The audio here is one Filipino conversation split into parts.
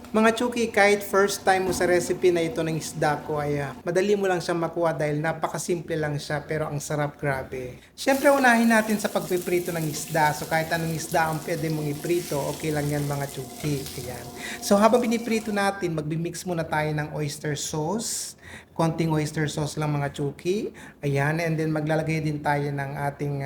Mga Chuki, kahit first time mo sa recipe na ito ng isda ko ay madali mo lang siya makuha dahil napakasimple lang siya pero ang sarap, grabe. Siyempre unahin natin sa pagpiprito ng isda. So kahit anong isda ang pwede mong iprito, okay lang yan mga Chuki. Ayan. So habang piniprito natin, magbi-mix muna tayo ng oyster sauce. Konting oyster sauce lang mga Chuki. Ayan, and then maglalagay din tayo ng ating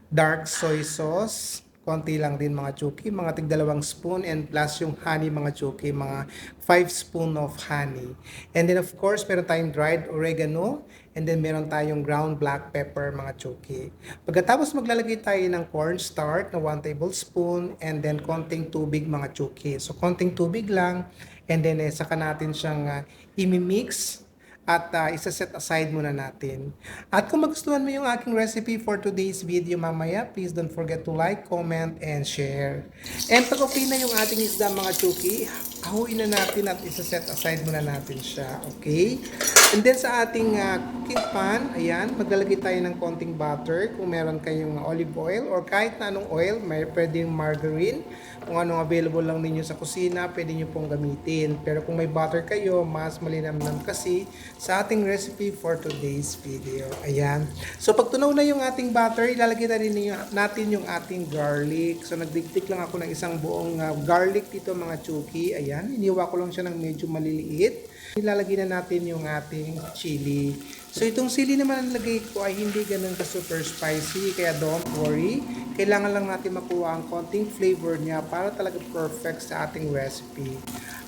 dark soy sauce. Konti lang din mga chuki, mga tig 2 spoon and plus yung honey mga chuki, mga 5 spoon of honey. And then of course, meron tayong dried oregano and then meron tayong ground black pepper mga chuki. Pagkatapos maglalagay tayo ng cornstarch na 1 tablespoon and then konting tubig mga chuki. So konting tubig lang and then saka natin siyang imimix at isa-set aside muna natin. At kung magustuhan mo yung aking recipe for today's video mamaya, please don't forget to like, comment, and share. And pag okay na yung ating isda mga chuki, ahuin na natin at isa-set aside muna natin siya. Okay? And then sa ating cooking pan, ayan, maglalagay tayo ng konting butter. Kung meron kayong olive oil or kahit na anong oil, may pwedeng margarine. Kung anong available lang ninyo sa kusina, pwede nyo pong gamitin. Pero kung may butter kayo, mas malinamnam kasi sa ating recipe for today's video. Ayan. So pag tunaw na yung ating butter, ilalagay na rin natin yung ating garlic. So nagdiktik lang ako ng isang buong garlic dito mga chuki. Ayan. Iniwa ko lang siya ng medyo maliliit. Ilalagay na natin yung ating chili. So itong sili naman ang lagay ko ay hindi ganun ka super spicy, kaya don't worry. Kailangan lang natin makuha ang konting flavor niya para talaga perfect sa ating recipe.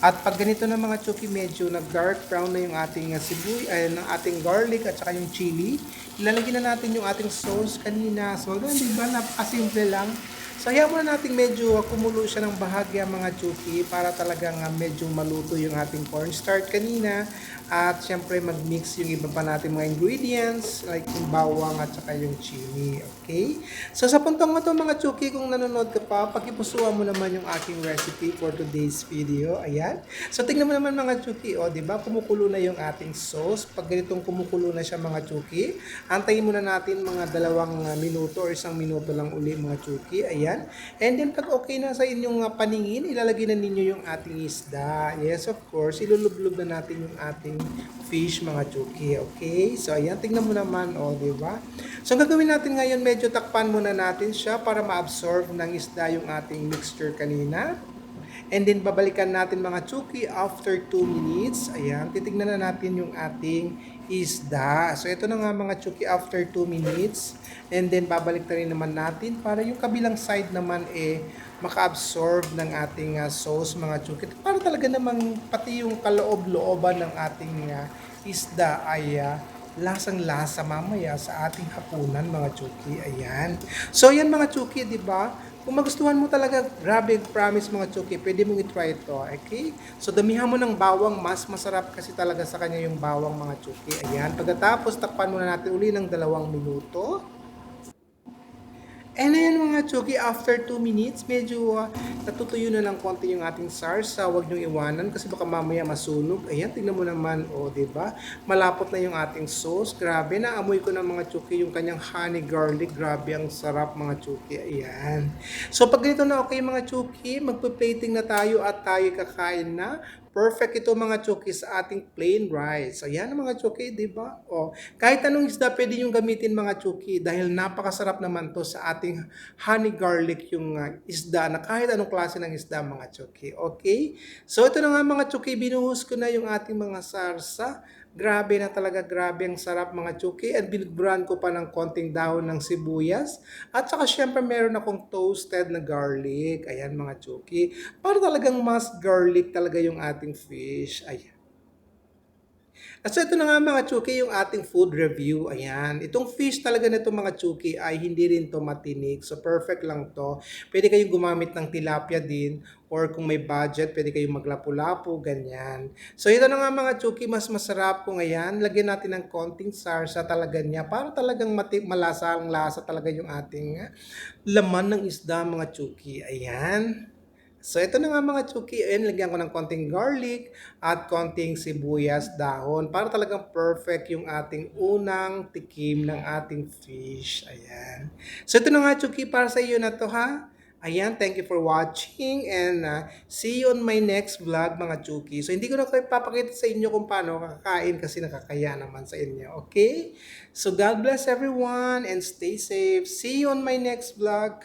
At pag ganito na mga chuki, medyo nag-dark brown na yung ating ng ating garlic at saka yung chili, ilalagay na natin yung ating sauce kanina. So, di ba, napakasimple lang. So, hayaan muna natin medyo kumulo siya ng bahagya mga chuki para talagang medyo maluto yung ating cornstarch kanina. At syempre mag-mix yung iba pa natin mga ingredients like yung bawang at saka yung chili. Okay? So, sa puntong mo to mga chuki, kung nanonood ka pa, pakipusuan mo naman yung aking recipe for today's video. Ayan. So, tingnan mo naman mga chuki. O, di ba? Kumukulo na yung ating sauce. Pag ganitong kumukulo na siya mga chuki, antayin muna natin mga 2 minuto or 1 minuto lang uli mga chuki. Ayan. And then pag okay na sa inyong paningin, ilalagay na ninyo yung ating isda. Yes, of course, ilulublog na natin yung ating fish mga chuki. Okay? So ayan, tingnan mo naman, di ba? So ang gagawin natin ngayon, medyo takpan muna natin siya para ma-absorb ng isda yung ating mixture kanina. And then babalikan natin mga chuki after 2 minutes. Ayan, titignan na natin yung ating isda. So ito na nga mga chuki after 2 minutes. And then babalik na rin naman natin para yung kabilang side naman maka-absorb ng ating sauce mga chuki. Para talaga namang pati yung kaloob-looban ng ating isda ay lasang-lasa mamaya sa ating hapunan mga chuki. Ayan. So yan mga chuki, di ba? Kung magustuhan mo talaga, grabe, promise mga chuki, pwede mong i-try ito, okay? So damihan mo ng bawang, mas masarap kasi talaga sa kanya yung bawang mga chuki. Ayan, pagkatapos takpan muna natin uli ng 2 minuto. And ayan mga chuki, after 2 minutes, medyo natutuyo na ng konti yung ating sarsa. Huwag niyong iwanan kasi baka mamaya masunog. Ayan, tingnan mo naman, diba? Malapot na yung ating sauce. Grabe, naamoy ko ng mga chuki yung kanyang honey garlic. Grabe, ang sarap mga chuki. Ayan. So pag ganito na okay mga chuki, magpa-plating na tayo at tayo kakain na. Perfect ito mga chuki sa ating plain rice. Ayan mga chuki, di ba? Kahit anong isda pwede yung gamitin mga chuki dahil napakasarap naman to sa ating honey garlic yung isda na kahit anong klase ng isda mga chuki. Okay? So ito na nga mga chuki, binuhos ko na yung ating mga sarsa. Grabe na talaga, grabe ang sarap mga chuki. At binugburan ko pa ng konting dahon ng sibuyas. At saka syempre meron akong toasted na garlic. Ayan mga chuki. Para talagang mas garlic talaga yung ating fish. Ayan. At so ito na nga mga chuki yung ating food review. Ayan. Itong fish talaga na itong mga chuki ay hindi rin to matinik. So perfect lang to. Pwede kayong gumamit ng tilapia din or kung may budget, pwede kayong maglapu-lapu, ganyan. So ito na nga mga chuki, mas masarap kung ayan. Lagyan natin ng konting sarsa talaga niya para talagang malasa ang lasa talaga yung ating laman ng isda mga chuki. Ayan. So, ito na nga mga chuki. Ayan, lagyan ko ng konting garlic at konting sibuyas dahon para talagang perfect yung ating unang tikim ng ating fish. Ayan. So, ito na nga chuki para sa iyo na to ha. Ayan, thank you for watching and see you on my next vlog mga Chuki. So hindi ko na kayo papakita sa inyo kung paano kakakain kasi nakakaya naman sa inyo. Okay? So God bless everyone and stay safe. See you on my next vlog.